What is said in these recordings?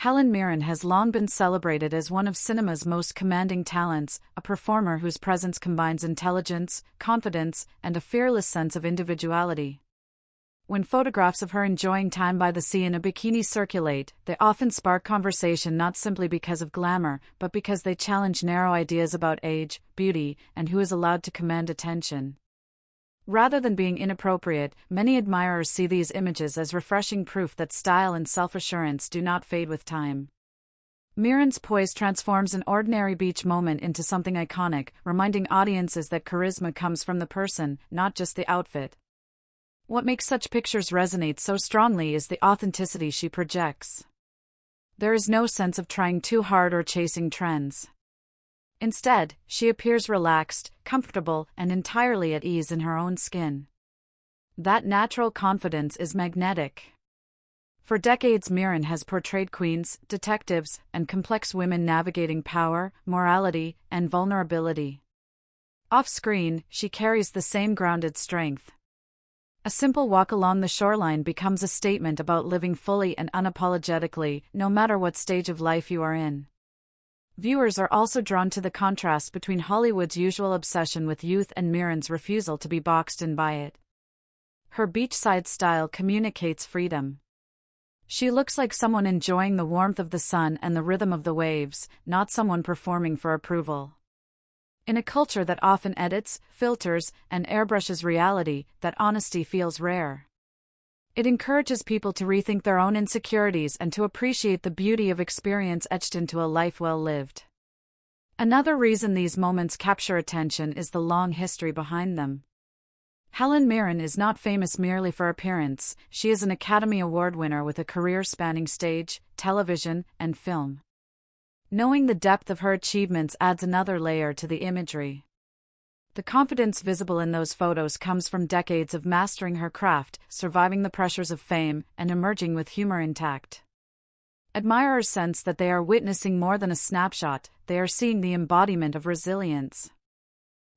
Helen Mirren has long been celebrated as one of cinema's most commanding talents, a performer whose presence combines intelligence, confidence, and a fearless sense of individuality. When photographs of her enjoying time by the sea in a bikini circulate, they often spark conversation not simply because of glamour, but because they challenge narrow ideas about age, beauty, and who is allowed to command attention. Rather than being inappropriate, many admirers see these images as refreshing proof that style and self-assurance do not fade with time. Mirren's poise transforms an ordinary beach moment into something iconic, reminding audiences that charisma comes from the person, not just the outfit. What makes such pictures resonate so strongly is the authenticity she projects. There is no sense of trying too hard or chasing trends. Instead, she appears relaxed, comfortable, and entirely at ease in her own skin. That natural confidence is magnetic. For decades, Mirren has portrayed queens, detectives, and complex women navigating power, morality, and vulnerability. Off-screen, she carries the same grounded strength. A simple walk along the shoreline becomes a statement about living fully and unapologetically, no matter what stage of life you are in. Viewers are also drawn to the contrast between Hollywood's usual obsession with youth and Mirren's refusal to be boxed in by it. Her beachside style communicates freedom. She looks like someone enjoying the warmth of the sun and the rhythm of the waves, not someone performing for approval. In a culture that often edits, filters, and airbrushes reality, that honesty feels rare. It encourages people to rethink their own insecurities and to appreciate the beauty of experience etched into a life well lived. Another reason these moments capture attention is the long history behind them. Helen Mirren is not famous merely for appearance, she is an Academy Award winner with a career spanning stage, television, and film. Knowing the depth of her achievements adds another layer to the imagery. The confidence visible in those photos comes from decades of mastering her craft, surviving the pressures of fame, and emerging with humor intact. Admirers sense that they are witnessing more than a snapshot, they are seeing the embodiment of resilience.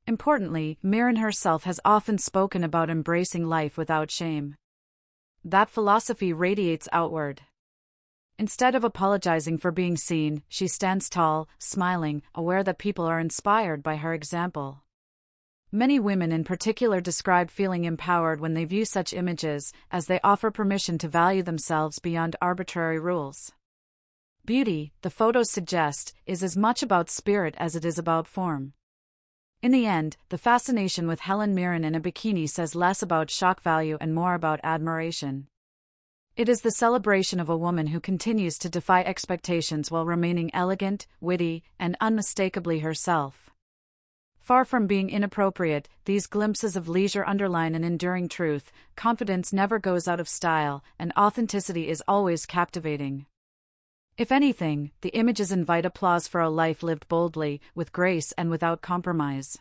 Importantly, Mirren herself has often spoken about embracing life without shame. That philosophy radiates outward. Instead of apologizing for being seen, she stands tall, smiling, aware that people are inspired by her example. Many women in particular describe feeling empowered when they view such images, as they offer permission to value themselves beyond arbitrary rules. Beauty, the photos suggest, is as much about spirit as it is about form. In the end, the fascination with Helen Mirren in a bikini says less about shock value and more about admiration. It is the celebration of a woman who continues to defy expectations while remaining elegant, witty, and unmistakably herself. Far from being inappropriate, these glimpses of leisure underline an enduring truth: confidence never goes out of style, and authenticity is always captivating. If anything, the images invite applause for a life lived boldly, with grace and without compromise.